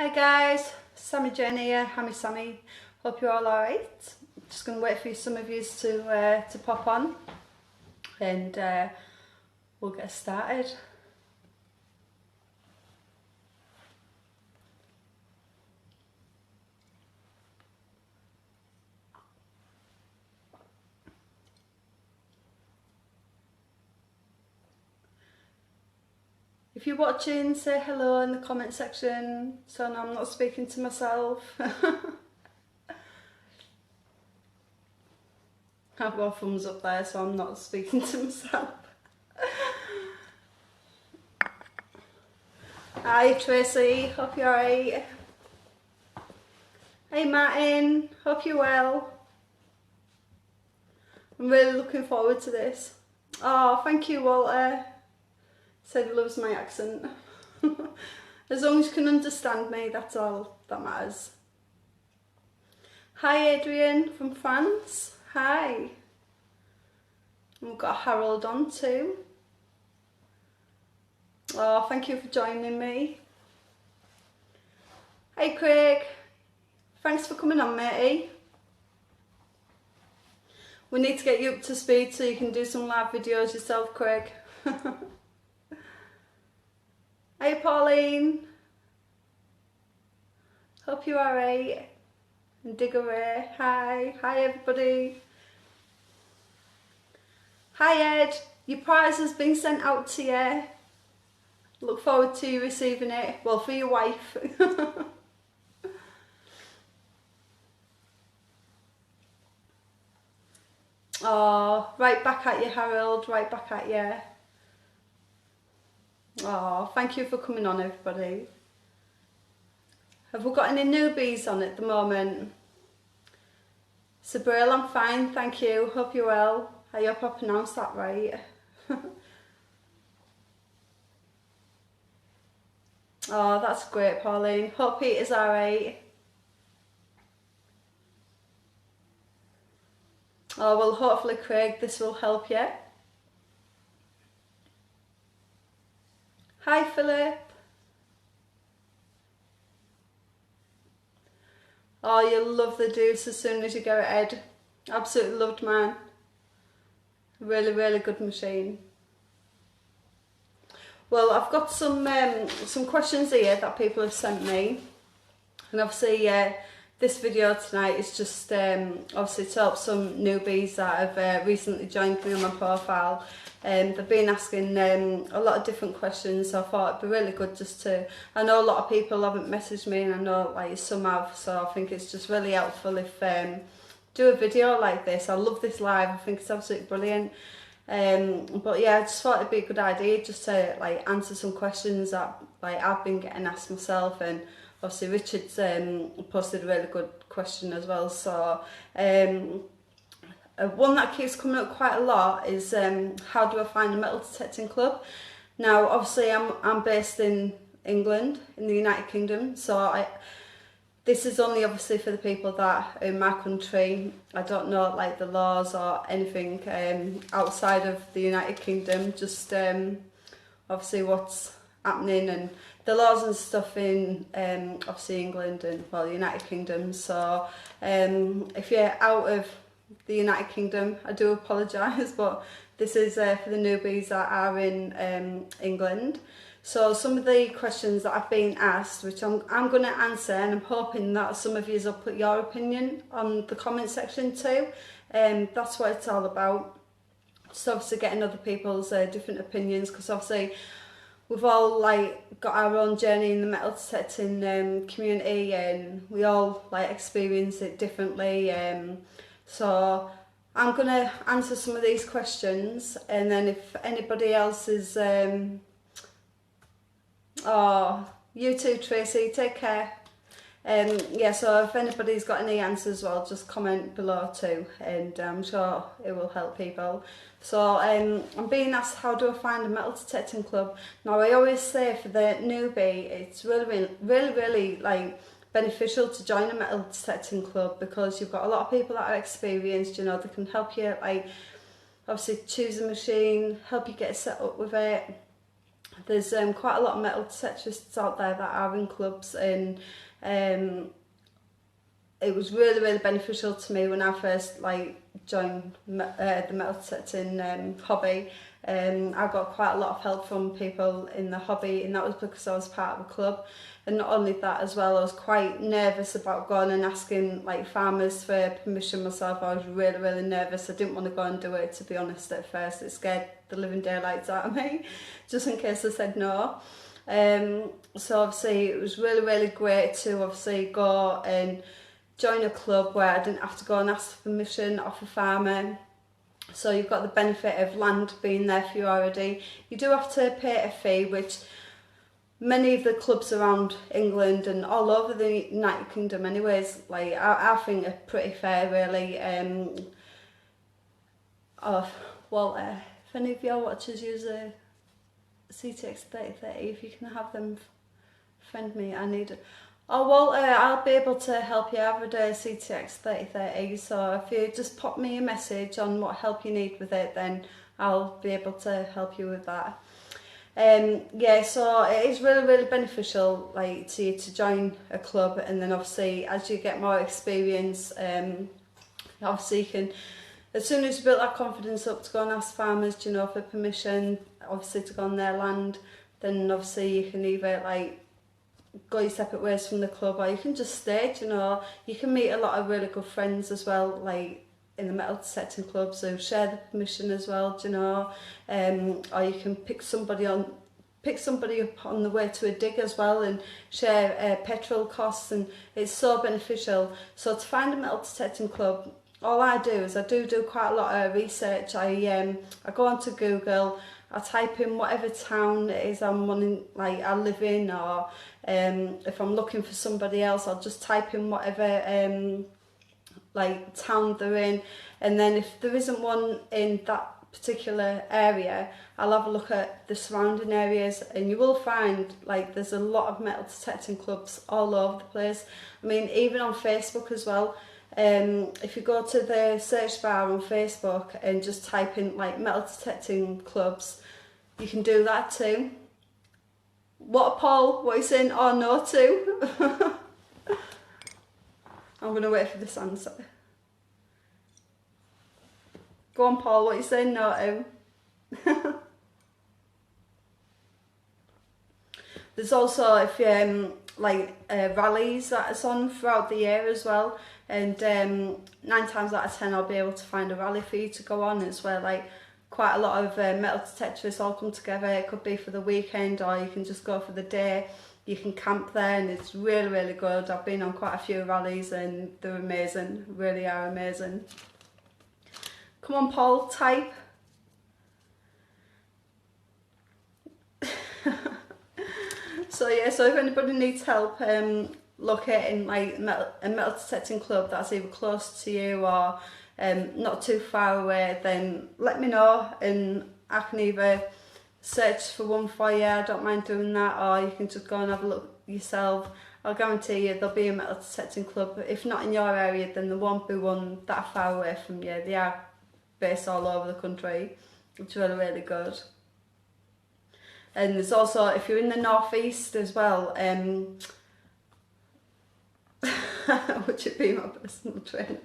Hi guys, Sammy Jenny here, Hammy Sammy. Hope you're all alright. Just going to wait for some of you to pop on and we'll get started. If you're watching, say hello in the comment section so I know I'm not speaking to myself. I've got thumbs up there so I'm not speaking to myself. Hi Tracy, hope you're alright. Hey Martin, hope you're well. I'm really looking forward to this. Oh, thank you Walter. Said he loves my accent. As long as you can understand me, that's all that matters. Hi Adrian from France. Hi. We've got Harold on too. Oh, thank you for joining me. Hey Craig. Thanks for coming on, matey. We need to get you up to speed so you can do some live videos yourself, Craig. Hey Pauline. Hope you're alright. And dig away. Hi. Hi everybody. Hi Ed. Your prize has been sent out to you. Look forward to you receiving it. Well, for your wife. Oh, right back at you, Harold. Right back at you. Oh, thank you for coming on, everybody. Have we got any newbies on at the moment? Sabril, I'm fine, thank you. Hope you're well. I hope I pronounced that right. Oh, that's great, Pauline. Hope Peter's alright. Oh, well, hopefully, Craig, this will help you. Hi, Philip. Oh, you'll love the Deuce as soon as you get it, Ed. Absolutely loved mine. Really, really good machine. Well, I've got some questions here that people have sent me, and obviously this video tonight is just obviously to help some newbies that have recently joined me on my profile. They've been asking a lot of different questions, so I thought it'd be really good just to, I know a lot of people haven't messaged me and I know like some have, so I think it's just really helpful if do a video like this. I love this live, I think it's absolutely brilliant. But yeah, I just thought it'd be a good idea just to like answer some questions that like I've been getting asked myself, and obviously Richard's posted a really good question as well. So one that keeps coming up quite a lot is how do I find a metal detecting club? Now obviously I'm based in England, in the United Kingdom, so this is only obviously for the people that are in my country. I don't know like the laws or anything outside of the United Kingdom, just obviously what's happening and the laws and stuff in obviously England and well the United Kingdom. So if you're out of the United Kingdom, I do apologise, but this is for the newbies that are in England. So some of the questions that I've been asked, which I'm going to answer, and I'm hoping that some of you will put your opinion on the comment section too. That's what it's all about. Just obviously getting other people's different opinions, because obviously we've all like got our own journey in the metal detecting community, and we all like experience it differently. So I'm going to answer some of these questions, and then if anybody else is oh, you too, Tracy. Take care. Yeah, so if anybody's got any answers, well, just comment below too, and I'm sure it will help people. So I'm being asked, how do I find a metal detecting club? Now, I always say for the newbie, it's really like beneficial to join a metal detecting club, because you've got a lot of people that are experienced. You know, they can help you like obviously choose a machine, help you get set up with it. there's quite a lot of metal detectorists out there that are in clubs, and it was really, really beneficial to me when I first joined the metal detecting hobby. I got quite a lot of help from people in the hobby, and that was because I was part of a club. And not only that as well, I was quite nervous about going and asking farmers for permission myself. I was really, really nervous. I didn't want to go and do it, to be honest, at first. It scared the living daylights out of me, just in case I said no. So obviously it was really, really great to obviously go and join a club where I didn't have to go and ask for permission off a farmer. So you've got the benefit of land being there for you already. You do have to pay a fee, which many of the clubs around England and all over the United Kingdom anyways, I think are pretty fair, really. Walter, if any of your watchers use a CTX 3030, if you can have them friend me, I need it. Oh, Walter, I'll be able to help you have a CTX 3030, so if you just pop me a message on what help you need with it, then I'll be able to help you with that. Yeah, so it is really, really beneficial to you to join a club, and then obviously as you get more experience, obviously you can, as soon as you build that confidence up to go and ask farmers, for permission, obviously to go on their land, then obviously you can either go your separate ways from the club, or you can just stay. You can meet a lot of really good friends as well, in the metal detecting clubs, who share the permission as well, or you can pick somebody up on the way to a dig as well, and share petrol costs, and it's so beneficial. So to find a metal detecting club, all I do is I do quite a lot of research. I go onto Google, I type in whatever town it is I'm wanting, I live in, or if I'm looking for somebody else, I'll just type in whatever town they're in, and then if there isn't one in that particular area, I'll have a look at the surrounding areas, and you will find there's a lot of metal detecting clubs all over the place. I mean, even on Facebook as well. If you go to the search bar on Facebook and just type in metal detecting clubs, you can do that too. What, Paul? What are you saying? Oh, no to? I'm going to wait for this answer. Go on, Paul. What are you saying? No to? There's also, if you rallies that is on throughout the year as well, and 9 times out of 10 I'll be able to find a rally for you to go on. It's where quite a lot of metal detectorists all come together. It could be for the weekend, or you can just go for the day. You can camp there, and it's really, really good. I've been on quite a few rallies and they're amazing, really are amazing. Come on, Paul, type. So yeah, so if anybody needs help locating a metal detecting club that's either close to you or not too far away, then let me know, and I can either search for one for you. I don't mind doing that, or you can just go and have a look yourself. I'll guarantee you there'll be a metal detecting club. If not in your area, then there won't be one that far away from you. They are based all over the country. It's really, really good. And there's also, if you're in the northeast as well, which would be my personal train,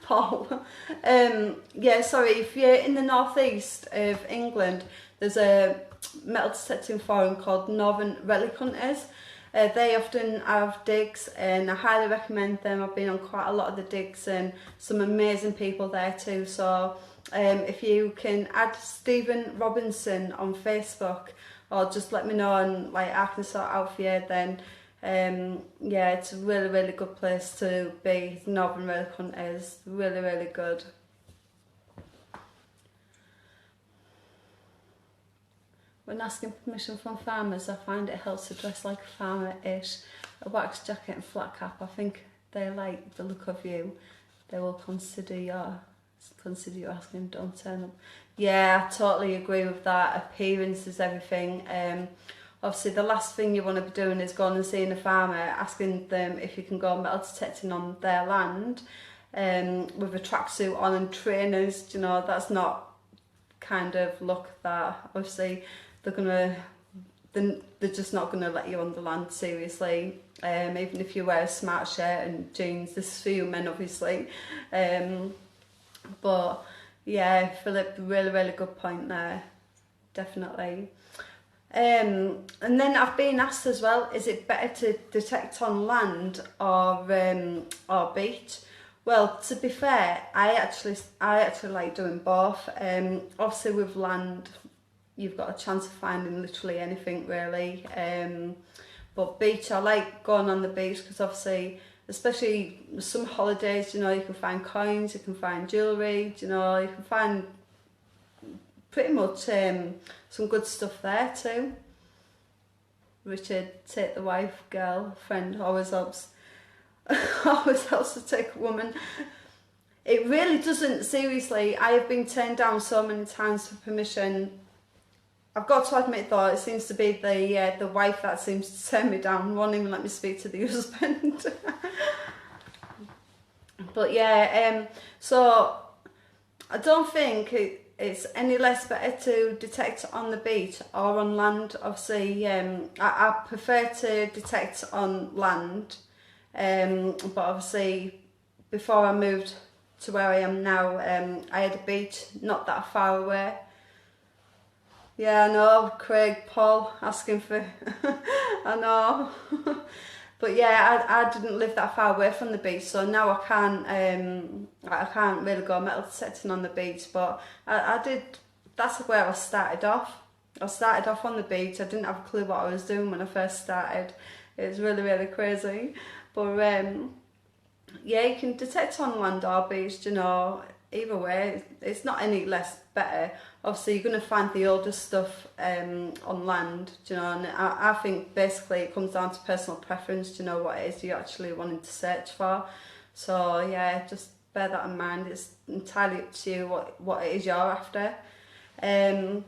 Paul. Yeah, sorry, if you're in the northeast of England, there's a metal detecting forum called Northern Relic Hunters. They often have digs, and I highly recommend them. I've been on quite a lot of the digs, and some amazing people there too. So if you can add Stephen Robinson on Facebook, or just let me know, and I can sort out for you, then yeah, it's a really, really good place to be. Northern Relic Hunters, really, really good. When asking permission from farmers, I find it helps to dress like a farmer-ish. A wax jacket and flat cap, I think they like the look of you. They will consider you asking, don't turn up. Yeah, I totally agree with that. Appearance is everything. Obviously the last thing you want to be doing is going and seeing a farmer, asking them if you can go metal detecting on their land with a tracksuit on and trainers. You know, that's not kind of look that obviously they're just not gonna let you on the land seriously. Even if you wear a smart shirt and jeans, this is for you men obviously. But yeah, Philip, really good point there, definitely. And then I've been asked as well, is it better to detect on land or beach? Well, to be fair, I actually like doing both. Obviously with land, you've got a chance of finding literally anything really. But beach, I like going on the beach because obviously, especially some holidays, you know, you can find coins, you can find jewellery, you know, you can find pretty much some good stuff there too. Richard, take the wife, girlfriend, always helps. Always helps to take a woman. It really doesn't, seriously. I have been turned down so many times for permission. I've got to admit though, it seems to be the wife that seems to turn me down, won't even let me speak to the husband. But yeah, so I don't think it's any less better to detect on the beach or on land. Obviously, I prefer to detect on land, but obviously before I moved to where I am now, I had a beach not that far away. Yeah, I know, Craig, Paul asking for, I know. But yeah, I didn't live that far away from the beach, so now I can't really go metal detecting on the beach, but I did, that's where I started off. I started off on the beach. I didn't have a clue what I was doing when I first started. It was really crazy. But yeah, you can detect on land or beach, you know, either way, it's not any less better. Obviously, you're going to find the older stuff on land, you know, and I think basically it comes down to personal preference, to know what it is you're actually wanting to search for. So yeah, just bear that in mind. It's entirely up to you what it is you're after. Then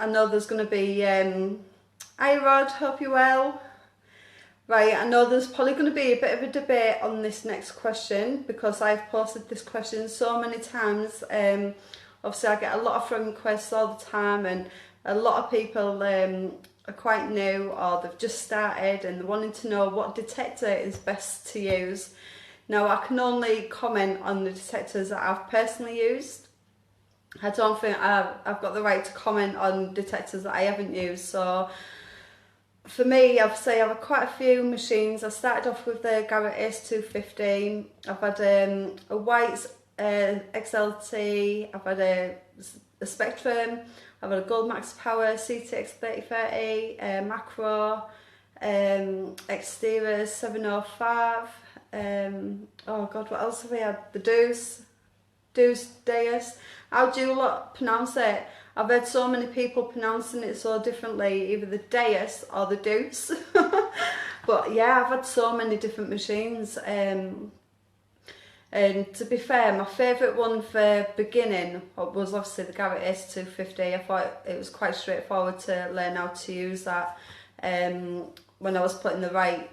I know there's going to be, hi Rod, hope you're well. Right, I know there's probably going to be a bit of a debate on this next question because I've posted this question so many times. Obviously, I get a lot of friend requests all the time, and a lot of people are quite new or they've just started and they're wanting to know what detector is best to use. Now, I can only comment on the detectors that I've personally used. I don't think I've got the right to comment on detectors that I haven't used, so for me, obviously, I've had quite a few machines. I started off with the Garrett Ace 250. I've had a white XLT. I've had a Spectrum. I've had a Gold Max Power CTX 3030, Macro, Exterior 705. Oh God, what else have we had? The Deuce Deus. How do you lot pronounce it? I've heard so many people pronouncing it so differently, either the Deus or the Deuce. But yeah, I've had so many different machines. And to be fair, my favourite one for beginning was obviously the Garrett Ace 250. I thought it was quite straightforward to learn how to use that when I was put in the right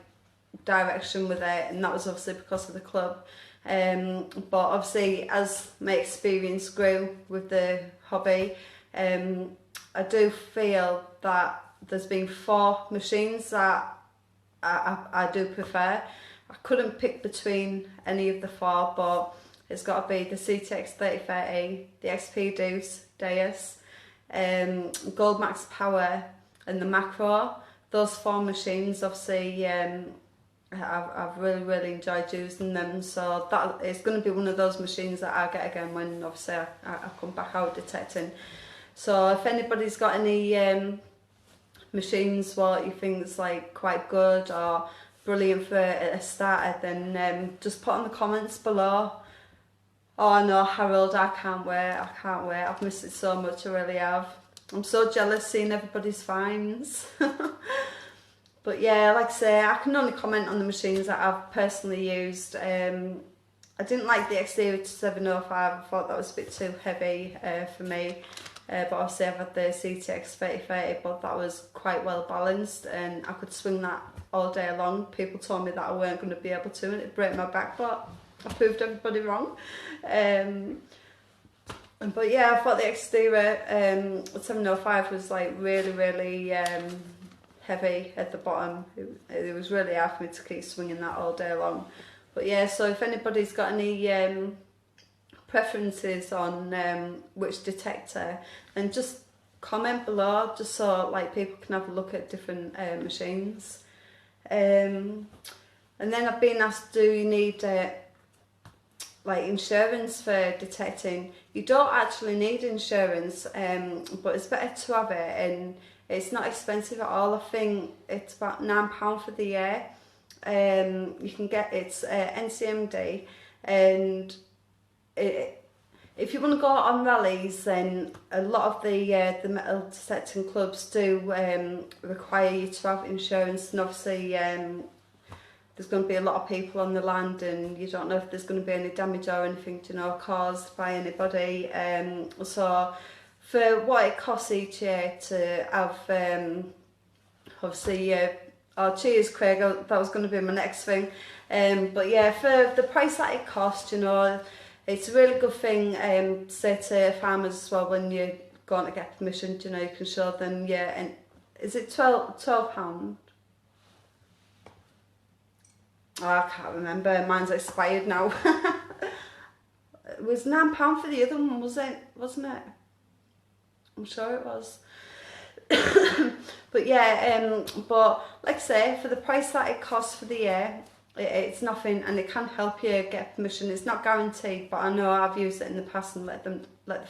direction with it, and that was obviously because of the club. But obviously, as my experience grew with the hobby, I do feel that there's been 4 machines that I do prefer. I couldn't pick between any of the 4, but it's got to be the CTX 3030, the XP Deus, Gold Max Power and the Macro. Those 4 machines, obviously, I've really enjoyed using them, so that it's going to be one of those machines that I get again when obviously I come back out detecting. So if anybody's got any machines what you think is like quite good or brilliant for a starter, then just put in the comments below. Oh no, Harold, I can't wait, I've missed it so much, I really have. I'm so jealous seeing everybody's finds. But yeah, like I say, I can only comment on the machines that I've personally used. I didn't like the Exterior 705, I thought that was a bit too heavy for me. But obviously I've had the CTX 3030, but that was quite well balanced and I could swing that all day long. People told me that I weren't going to be able to and it'd break my back, but I proved everybody wrong. But yeah, I thought the exterior 705 was like really heavy at the bottom. It was really hard for me to keep swinging that all day long. But yeah, so if anybody's got any preferences on which detector, then just comment below, just so like people can have a look at different machines. And then I've been asked, do you need like insurance for detecting? You don't actually need insurance, but it's better to have it, and it's not expensive at all. I think it's about £9 for the year. You can get it's NCMD, and if you want to go on rallies, then a lot of the metal detecting clubs do require you to have insurance, and obviously there's going to be a lot of people on the land, and you don't know if there's going to be any damage or anything, you know, caused by anybody. So for what it costs each year to have, obviously, oh cheers Craig, that was going to be my next thing. But yeah, for the price that it costs, you know, it's a really good thing, say to farmers as well, when you're going to get permission, you know, you can show them, yeah, and is it £12? Oh, I can't remember, mine's expired now. It was £9 for the other one, wasn't it? I'm sure it was. But yeah, but like I say, for the price that it costs for the year, it's nothing, and it can help you get permission. It's not guaranteed, but I know I've used it in the past and let the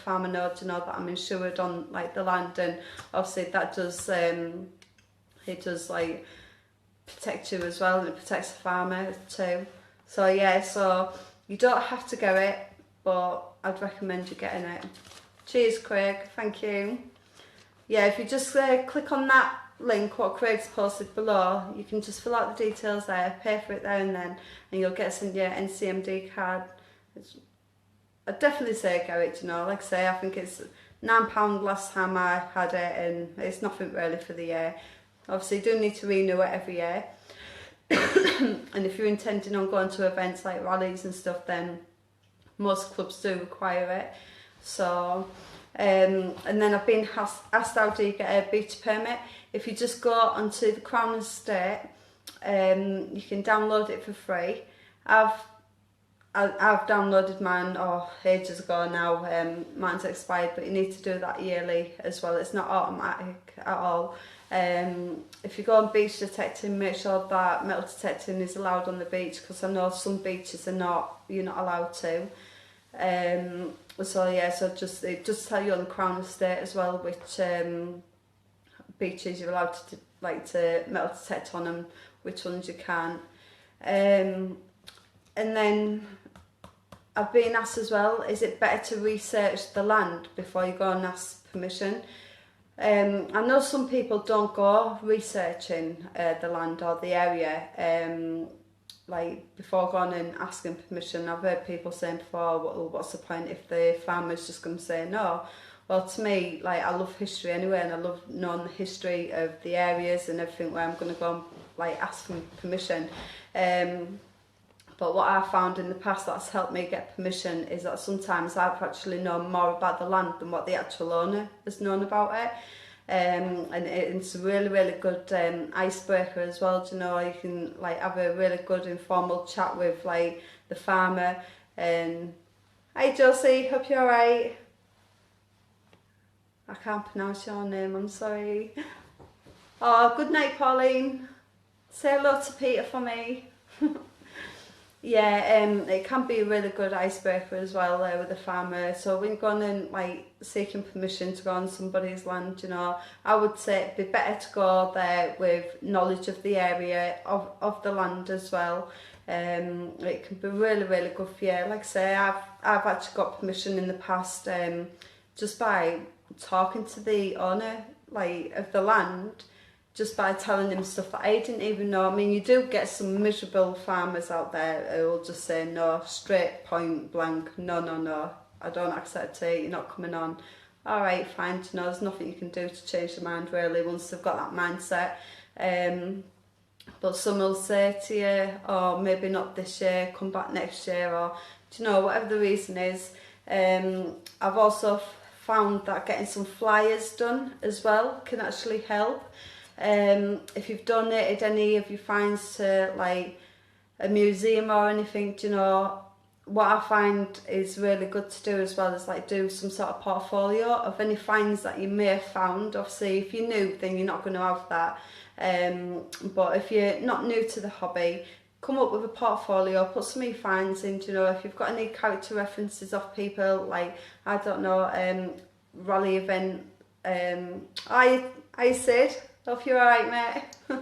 farmer know to know that I'm insured on like the land, and obviously that does it does like protect you as well, and it protects the farmer too. So yeah, so you don't have to get it, but I'd recommend you getting it. Cheers Craig, thank you. Yeah, if you just click on that link what Craig's posted below, you can just fill out the details there, pay for it there and then, and you'll get sent your NCMD card. I'd definitely say get it, you know, like I say, I think it's £9 last time I had it, and it's nothing really for the year. Obviously you do need to renew it every year. And if you're intending on going to events like rallies and stuff, then most clubs do require it. So and then I've been asked how do you get a beach permit. If you just go onto the Crown Estate, you can download it for free. I've downloaded mine ages ago now. Mine's expired, but you need to do that yearly as well. It's not automatic at all. If you go on beach detecting, make sure that metal detecting is allowed on the beach, because I know some beaches are not. You're not allowed to. So yeah, so it just tell you on the Crown Estate as well which beaches you're allowed to metal detect on, and which ones you can't. And then I've been asked as well, is it better to research the land before you go and ask permission? I know some people don't go researching the land or the area like before going and asking permission. I've heard people saying before, well, what's the point if the farmer's just going to say no? Well, to me, like, I love history anyway, and I love knowing the history of the areas and everything where I'm going to go and like ask for permission. But what I found in the past that's helped me get permission is that sometimes I've actually known more about the land than what the actual owner has known about it. And it's a really good icebreaker as well. You know, you can like have a really good informal chat with like the farmer. And hi Josie, hope you're alright. I can't pronounce your name, I'm sorry. Oh, good night Pauline. Say hello to Peter for me. Yeah, it can be a really good icebreaker as well with the farmer. So when you're going and like seeking permission to go on somebody's land, you know, I would say it'd be better to go there with knowledge of the area, of the land as well. It can be really good for you. Like I say, I've actually got permission in the past just by talking to the owner like of the land, just by telling him stuff that I didn't even know. I mean, you do get some miserable farmers out there who will just say no, straight point blank, no, I don't accept it, you're not coming on. Alright, fine, you know, there's nothing you can do to change their mind really once they've got that mindset. But some will say to you, oh, maybe not this year, come back next year, or, do you know, whatever the reason is. I've also found that getting some flyers done as well can actually help. If you've donated any of your finds to like a museum or anything, you know, what I find is really good to do as well is like do some sort of portfolio of any finds that you may have found. Obviously, if you're new, then you're not going to have that. But if you're not new to the hobby, come up with a portfolio, put some of your finds in, you know, if you've got any character references of people, like, I don't know, rally event, I Sid, hope you're alright, mate.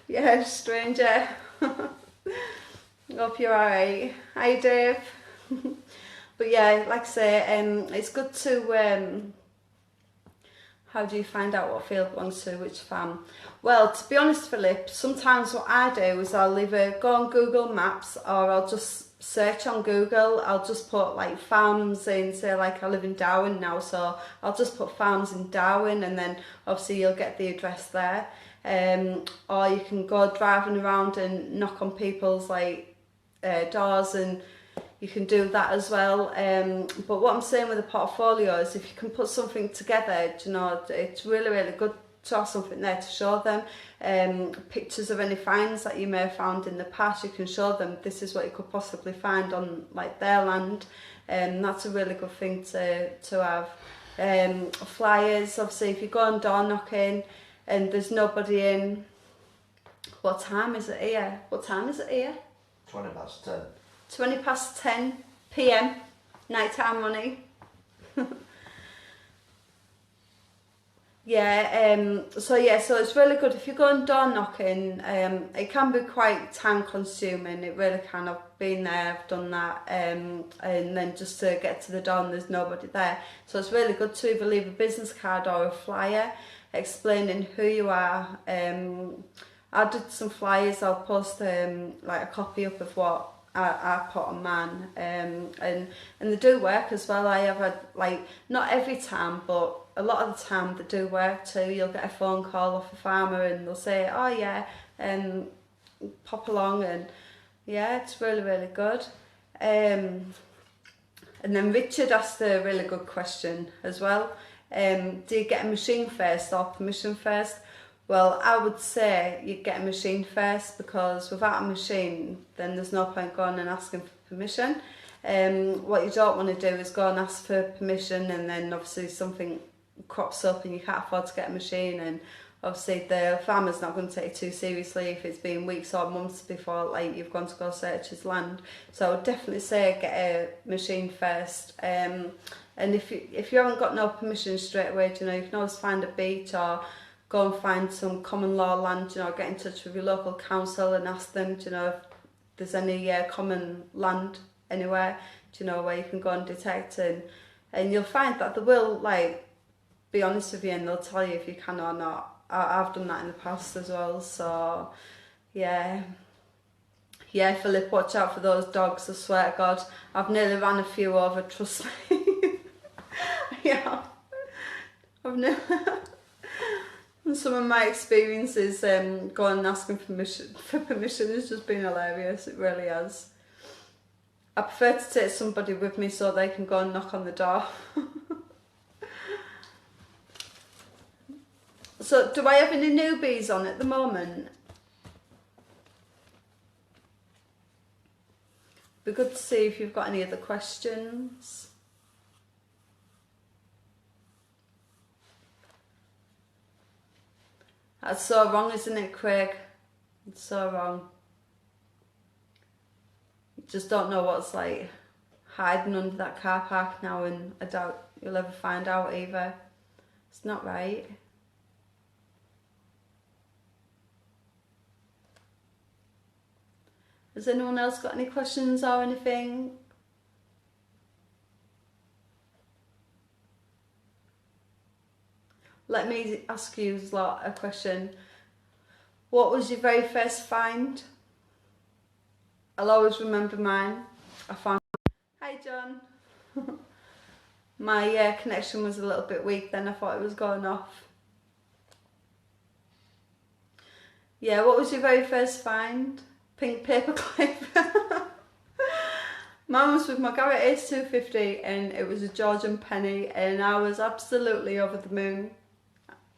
Yeah, stranger. Hope you're alright. Hi, Dave. But yeah, like I say, it's good to, how do you find out what field belongs to which farm? Well, to be honest, Philip, sometimes what I do is I'll either go on Google Maps or I'll just search on Google. I'll just put like farms in, say like I live in Darwin now, so I'll just put farms in Darwin and then obviously you'll get the address there. Or you can go driving around and knock on people's like doors, and you can do that as well. But what I'm saying with a portfolio is if you can put something together, you know, it's really, really good to have something there to show them. Pictures of any finds that you may have found in the past, you can show them this is what you could possibly find on like their land. That's a really good thing to have. Flyers, obviously if you go on door knocking and there's nobody in, what time is it here? What time is it here? 20 past 10. 20 past 10 p.m. nighttime running. Yeah, so it's really good if you go on door knocking. It can be quite time consuming, it really can. I've been there, I've done that, and then just to get to the door and there's nobody there. So it's really good to either leave a business card or a flyer explaining who you are. I did some flyers, I'll post like a copy up of what I put on mine, and they do work as well. I have had, like, not every time, but a lot of the time they do work too. You'll get a phone call off a farmer and they'll say, oh yeah, pop along, and yeah, it's really, really good. And then Richard asked a really good question as well. Do you get a machine first or permission first? Well, I would say you get a machine first, because without a machine, then there's no point going and asking for permission. What you don't want to do is go and ask for permission and then obviously something crops up and you can't afford to get a machine, and obviously the farmer's not going to take it too seriously if it's been weeks or months before like you've gone to go search his land. So I would definitely say get a machine first. And if you haven't got no permission straight away, you know, you can always find a beat or go and find some common law land, you know, get in touch with your local council and ask them, you know, if there's any common land anywhere, you know, where you can go and detect, and you'll find that they will, like, be honest with you and they'll tell you if you can or not. I've done that in the past as well, so yeah. Yeah, Philip, watch out for those dogs, I swear to God. I've nearly ran a few over, trust me. Yeah. I've never... Some of my experiences going and asking for permission has just been hilarious, it really has. I prefer to take somebody with me so they can go and knock on the door. So, do I have any newbies on at the moment? Be good to see if you've got any other questions. That's so wrong, isn't it, Craig? It's so wrong. You just don't know what's like hiding under that car park now, and I doubt you'll ever find out either. It's not right. Has anyone else got any questions or anything? Let me ask you a question. What was your very first find? I'll always remember mine. I found... Hi, John. My connection was a little bit weak then, I thought it was going off. Yeah, what was your very first find? Pink paperclip. Mine was with my Garrett Ace 250 and it was a Georgian penny and I was absolutely over the moon.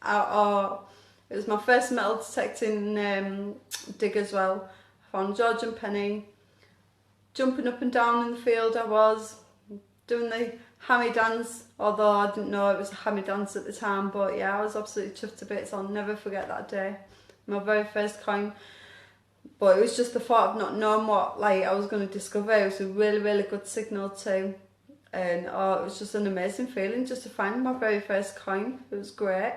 It was my first metal detecting dig as well. I found Georgian penny, jumping up and down in the field I was, doing the hammy dance, although I didn't know it was a hammy dance at the time, but yeah, I was absolutely chuffed to bits. I'll never forget that day. My very first coin. But it was just the thought of not knowing what like I was going to discover. It was a really, really good signal too. And it was just an amazing feeling just to find my very first coin. It was great.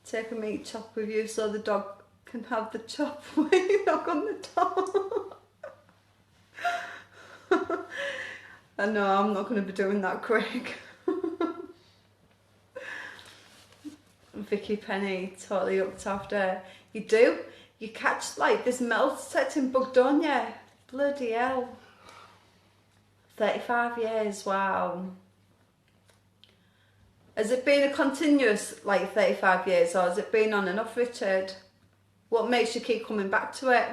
Take a meat chop with you so the dog can have the chop when you knock on the door. I know, I'm not going to be doing that, Craig. Vicky Penny totally looked after. You do? You catch like this metal detecting bug, don't you? Bloody hell. 35 years, wow. Has it been a continuous like 35 years or has it been on and off, Richard? What makes you keep coming back to it?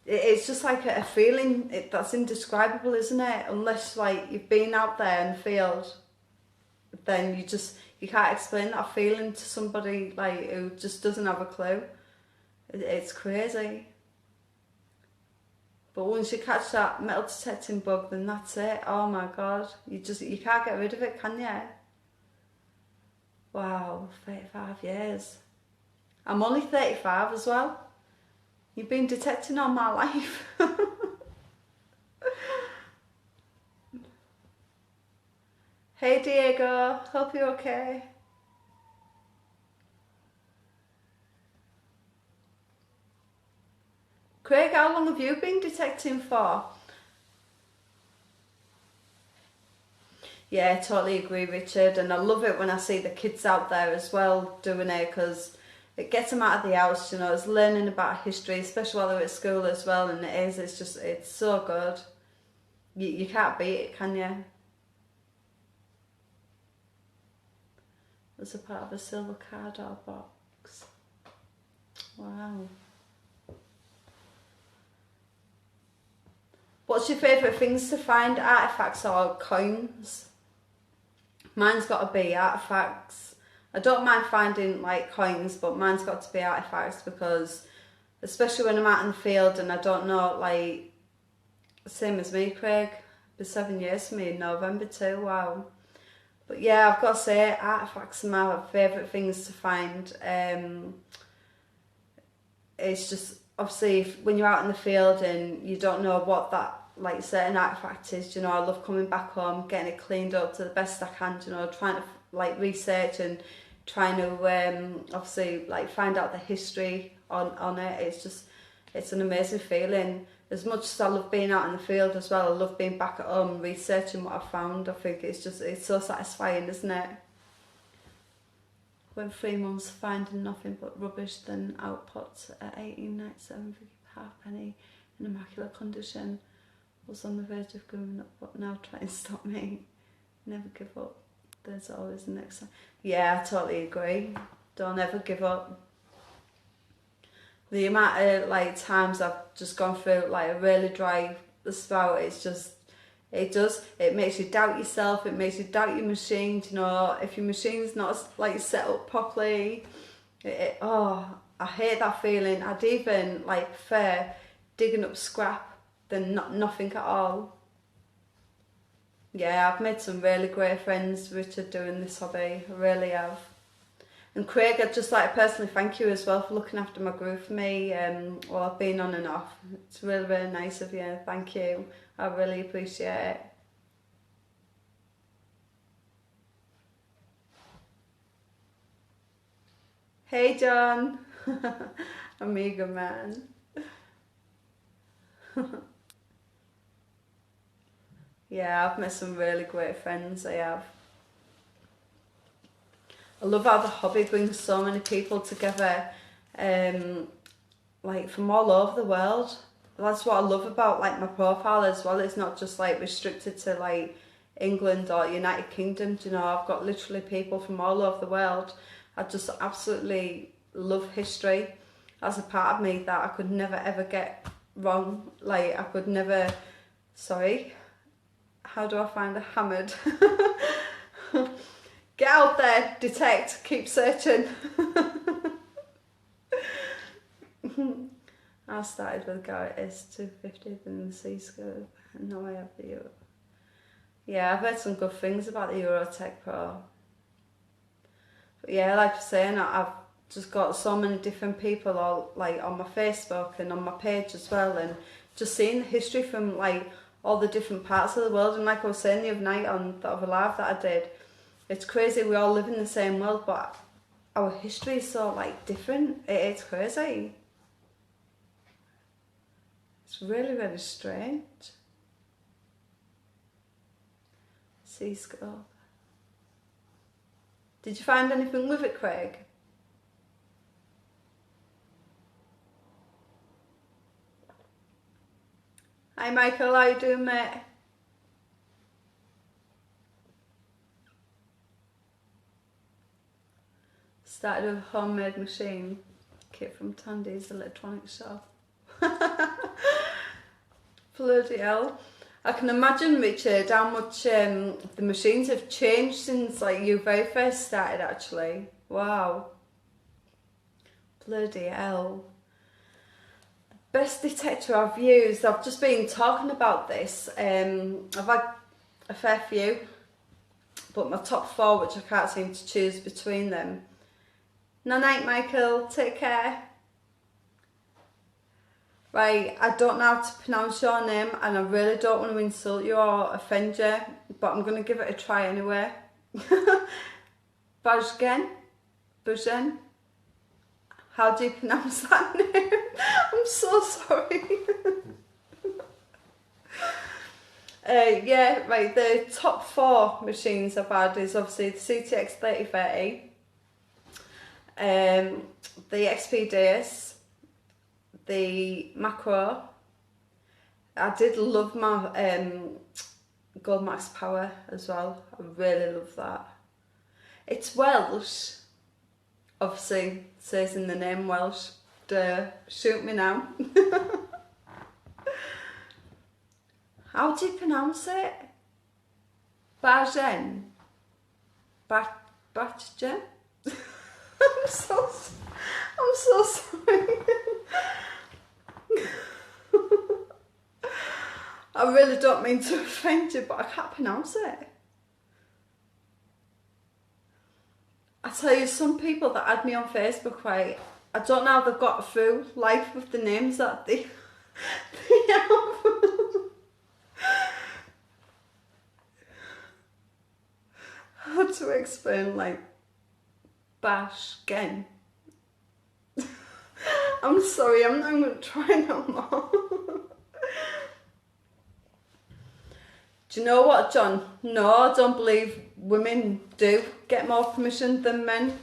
It's just like a feeling that's indescribable, isn't it? Unless like you've been out there in the field, then you can't explain that feeling to somebody like who just doesn't have a clue. It's crazy. But once you catch that metal detecting bug, then that's it. Oh my God, you can't get rid of it, can you? Wow, 35 years. I'm only 35 as well. You've been detecting all my life. Hey Diego, hope you're okay. Craig, how long have you been detecting for? Yeah, I totally agree, Richard, and I love it when I see the kids out there as well doing it because it gets them out of the house, you know, it's learning about history, especially while they're at school as well, and it's so good. You can't beat it, can you? As a part of a silver card or box. Wow. What's your favourite things to find? Artefacts or coins? Mine's got to be artefacts. I don't mind finding like coins, but mine's got to be artefacts because, especially when I'm out in the field and I don't know, like, same as me, Craig. It's been 7 years for me in November too. Wow. But yeah, I've got to say, artefacts are my favourite things to find. It's just, obviously, when you're out in the field and you don't know what that, like, certain artefact is, you know, I love coming back home, getting it cleaned up to the best I can, you know, trying to, like, research and trying to, obviously, like, find out the history on it. It's an amazing feeling. As much as I love being out in the field as well, I love being back at home researching what I found. I think it's so satisfying, isn't it? Went 3 months finding nothing but rubbish, then outputs at 1897, Vicky Halfpenny in immaculate condition. Was on the verge of giving up, but now try and stop me. Never give up. There's always the next time. Yeah, I totally agree. Don't ever give up. The amount of like times I've just gone through like a really dry spout, it makes you doubt yourself, it makes you doubt your machine, you know, if your machine's not like set up properly. I hate that feeling. I'd even like prefer digging up scrap than nothing at all. Yeah, I've made some really great friends, Richard, doing this hobby. I really have. And Craig, I'd just like to personally thank you as well for looking after my group for me while I've been on and off. It's really, really nice of you. Thank you. I really appreciate it. Hey John, Amiga man. Yeah, I've met some really great friends, I have. I love how the hobby brings so many people together, like from all over the world. That's what I love about like my profile as well. It's not just like restricted to like England or United Kingdom, you know, I've got literally people from all over the world. I just absolutely love history. as a part of me that I could never ever get wrong. Like I could never, sorry, how do I find a hammered? Get out there, detect, keep searching. I started with Garrett S250 and the C-Scope, and now I have the Euro. Yeah, I've heard some good things about the Eurotech Pro. But yeah, like I was saying, I've just got so many different people all like on my Facebook and on my page as well, and just seeing the history from like all the different parts of the world. And like I was saying the other night on the other live that I did, it's crazy, we all live in the same world, but our history is so like different. It's crazy. It's really, really strange. C-Scope. Did you find anything with it, Craig? Hi Michael, how you doing, mate? Started with a homemade machine kit from Tandy's electronics shop. Bloody hell. I can imagine, Richard, how much the machines have changed since like you very first started actually. Wow. Bloody hell. Best detector I've used, I've just been talking about this. I've had a fair few, but my top 4, which I can't seem to choose between them. Night, Michael, take care. Right, I don't know how to pronounce your name and I really don't want to insult you or offend you, but I'm going to give it a try anyway. Bajgen? Bajgen? How do you pronounce that name? I'm so sorry. Yeah, right, the top 4 machines I've had is obviously the CTX 3030, the XP Deus, the Macro. I did love my Gold Max Power as well. I really love that. It's Welsh. Obviously, it says in the name Welsh. Duh, shoot me now. How do you pronounce it? Bajgen? Bajgen? I'm so sorry. I really don't mean to offend you, but I can't pronounce it. I tell you, some people that add me on Facebook, right, I don't know how they've got through life with the names that they have. How to explain, like, Bajgen. I'm sorry, I'm not going to try no more. Do you know what, John? No, I don't believe women do get more permission than men.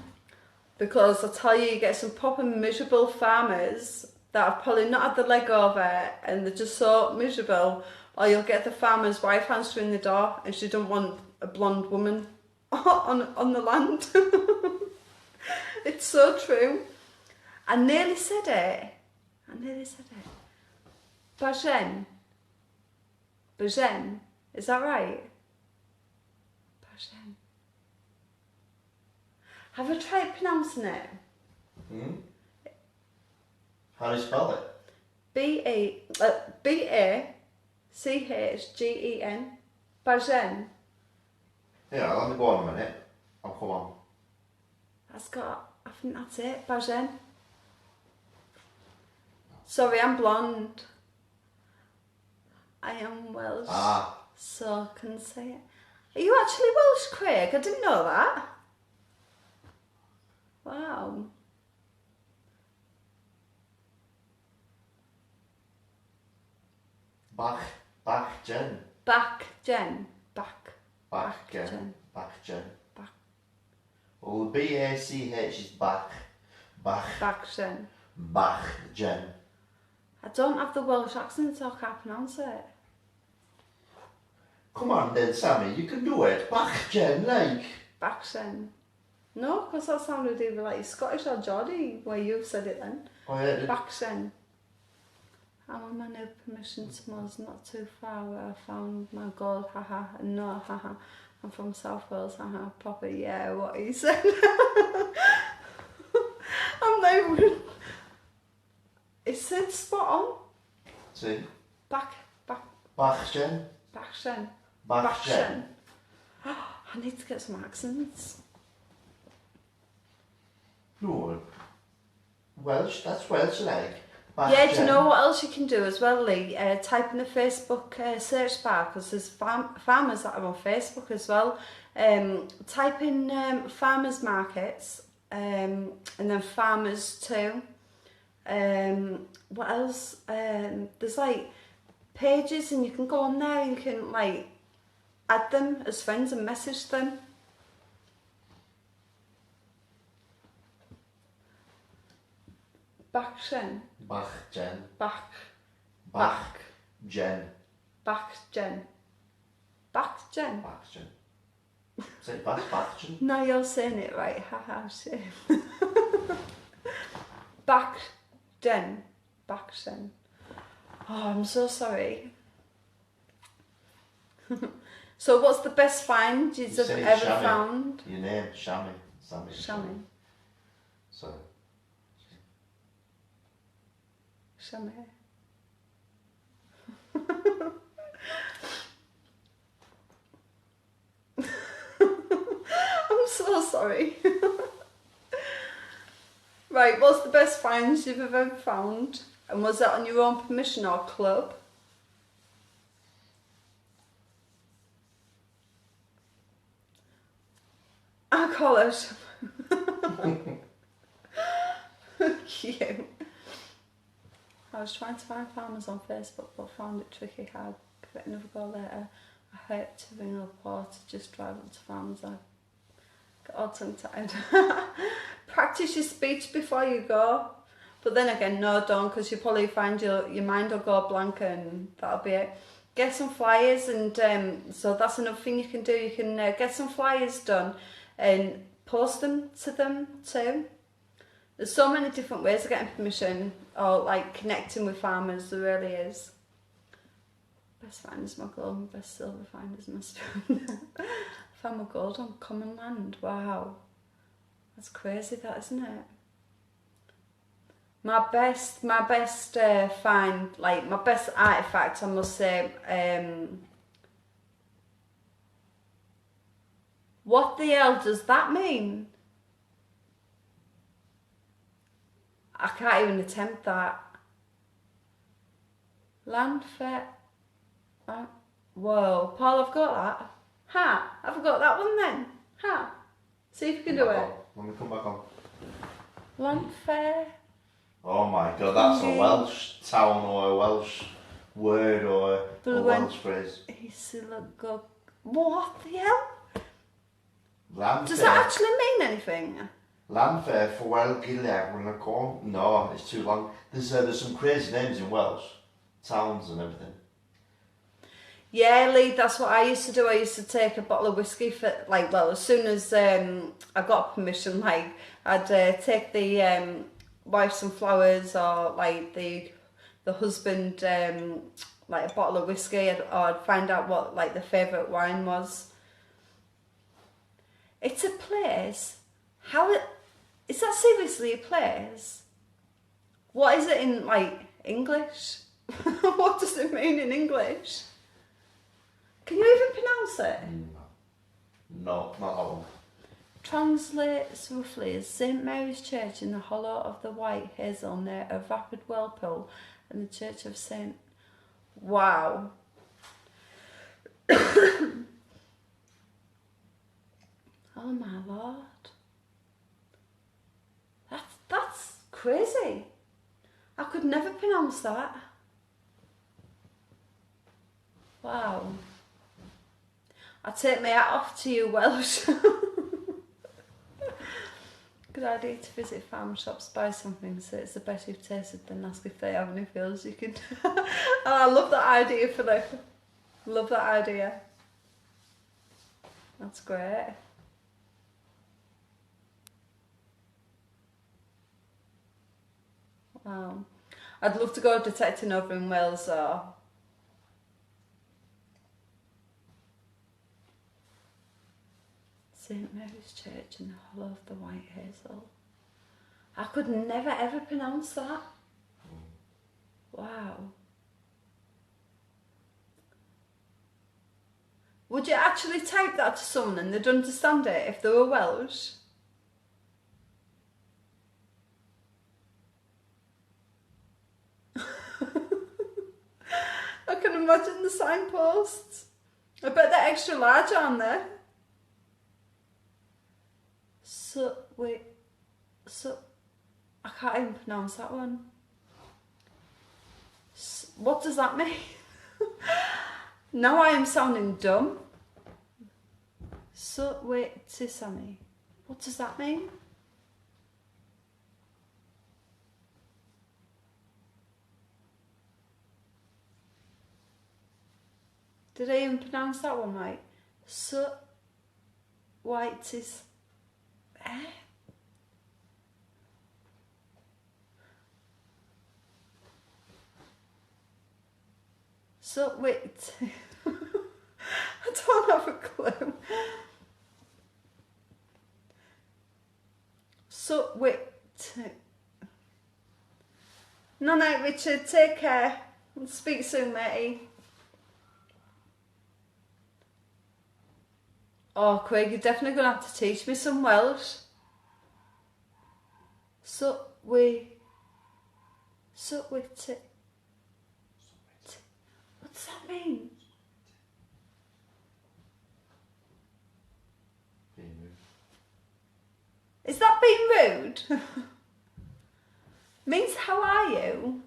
Because I tell you, you get some proper miserable farmers that have probably not had the leg over and they're just so miserable. Or you'll get the farmer's wife answering the door and she don't want a blonde woman on the land. It's so true. I nearly said it. Bajgen. Bajgen. Is that right? Bajgen. Have I tried pronouncing it? How do you spell it? B-A-C-H-G-E-N. Bajgen. Yeah, let me go on a minute. I'll come on. I think that's it. Bajgen. Sorry, I'm blonde. I am Welsh. So I can say it. Are you actually Welsh, Craig? I didn't know that. Wow. Bajgen. Bajgen. Bajgen. Well, B-A-C-H is Bach. Bajgen. Bajgen. I don't have the Welsh accent, so I can't pronounce it. Come on then, Sammy, you can do it. Bajgen, like. Bajgen. No, because that sounded either like Scottish or Geordie, where you've said it then. Oh yeah, it did. Backshen. I'm on my new permission to Moors, not too far where I found my gold, haha, and no, haha. I'm from South Wales, haha, proper, yeah, what he said. I'm not even... It said spot on. See? Backshen. Backshen. I need to get some accents. No. Welsh, that's Welsh like. Yeah, do you know what else you can do as well, Lee? Type in the Facebook search bar, because there's farmers that are on Facebook as well. Type in farmers markets, and then farmers too. What else? There's like pages, and you can go on there and you can like add them as friends and message them. Backshen. Bachgen. Backgen. Bachgen. Backgen. Bachgen. Say Bachgen. No, you're saying it right. Haha, shame. Backgen. Oh, I'm so sorry. So, what's the best find you've ever found? Your name, Shami. Shami. Sorry. Shami. I'm so sorry. Right, what's the best finds you've ever found? And was that on your own permission or club? I call it. Cute. I was trying to find farmers on Facebook but found it tricky. I'll give it another go later. I hate to ring up or to just drive up to farmers. I get all tongue-tied. Practice your speech before you go. But then again, no, don't, because you probably find your mind will go blank and that'll be it. Get some flyers, and so that's another thing you can do. You can get some flyers done and post them to them too. There's so many different ways of getting permission or like connecting with farmers, there really is. Best find is my gold, best silver find is my spoon. Found my gold on common land, wow. That's crazy that, isn't it? My best find, like my best artefact, I must say, what the hell does that mean? I can't even attempt that. Land fair. Whoa, Paul, I've got that. Ha! I've got that one then. Ha! See if you can do it. Let me come back on. Land fair. Oh my god, that's a Welsh town or a Welsh word or a Welsh phrase. What the hell? Land Does fair. that actually mean anything? Land fair for Wel Gilead when I call. No, it's too long. There's some crazy names in Welsh. Towns and everything. Yeah, Lee, that's what I used to do. I used to take a bottle of whiskey for, like, well, as soon as I got permission, like, I'd take the wife some flowers, or like the husband like a bottle of whiskey, or I'd find out what like the favourite wine was. It's a place. Is that seriously a place? What is it in like English? What does it mean in English? Can you even pronounce it? No, not that one. Translates roughly as St Mary's Church in the hollow of the White Hazel near a rapid whirlpool and the Church of St. Wow. Oh my lord. That's crazy. I could never pronounce that. Wow. I take my hat off to you, Welsh. Good idea to visit farm shops, buy something, so it's the best you've tasted, then ask if they have any fills you can. Oh, I love that idea for them. Love that idea. That's great. Wow. I'd love to go detecting over in Wales though. St Mary's Church in the Hollow of the White Hazel. I could never ever pronounce that. Wow. Would you actually type that to someone and they'd understand it if they were Welsh? I can imagine the signposts. I bet they're extra large, aren't they? I can't even pronounce that one. What does that mean? Now I am sounding dumb. Sesame. What does that mean? Did I even pronounce that one right? White is... wait. I don't have a clue. Wait. No, night, Richard. Take care. We'll speak soon, matey. Oh, Craig, you're definitely going to have to teach me some Welsh. What does that mean? Being rude. Is that being rude? Means how are you?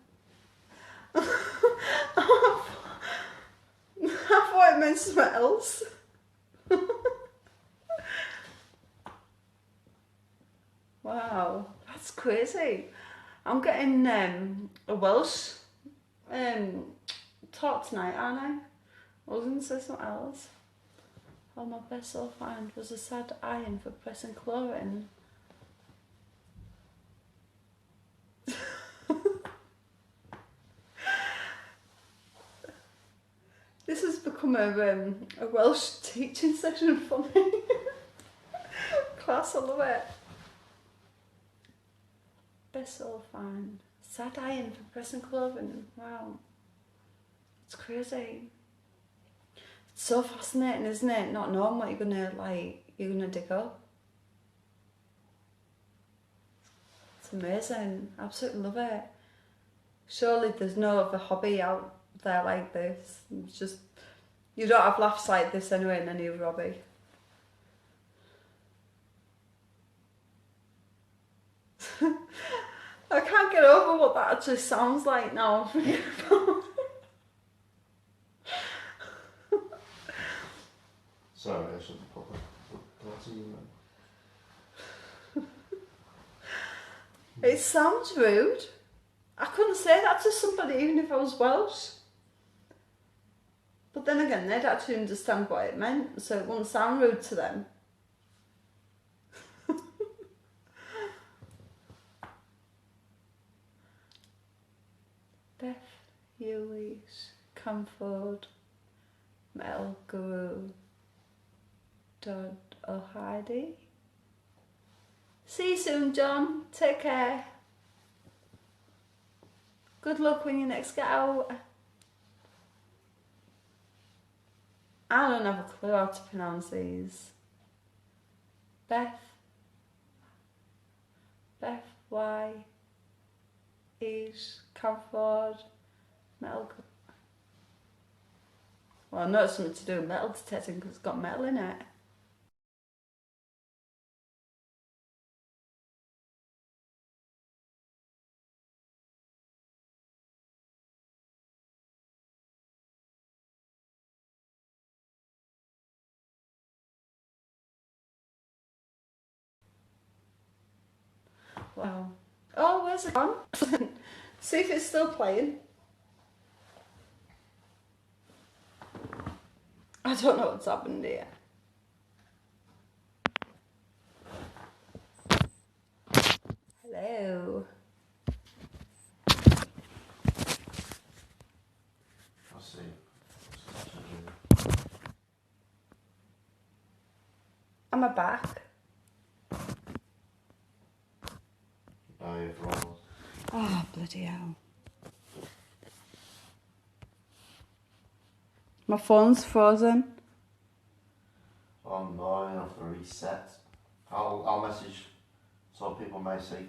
I thought it meant something else. Wow, that's crazy. I'm getting a Welsh talk tonight, aren't I? I was going to say something else. Oh, my best sole find was a sad iron for pressing chlorine. This has become a Welsh teaching session for me. Class, I love it. Best sole find. Sad iron for pressing clothing. Wow. It's crazy. It's so fascinating, isn't it? Not knowing what you're gonna dig up. It's amazing. Absolutely love it. Surely there's no other hobby out there like this. It's just, you don't have laughs like this anyway in any other hobby. I can't get over what that actually sounds like now. Sorry, I shouldn't put that to you, man. It sounds rude. I couldn't say that to somebody even if I was Welsh. But then again, they'd actually understand what it meant, so it wouldn't sound rude to them. Beth, Hughes, Camford, Metal Guru, Dodd O'Heidi. See you soon, John. Take care. Good luck when you next get out. I don't have a clue how to pronounce these. Beth Y East Camford Metal. Well, I know it's something to do with metal detecting because it's got metal in it. Wow. Oh, where's it gone? See if it's still playing. I don't know what's happened here. Hello. Am I back? Oh, you're frozen. Oh, bloody hell. My phone's frozen. Oh no, I have to reset. I'll message so people may see.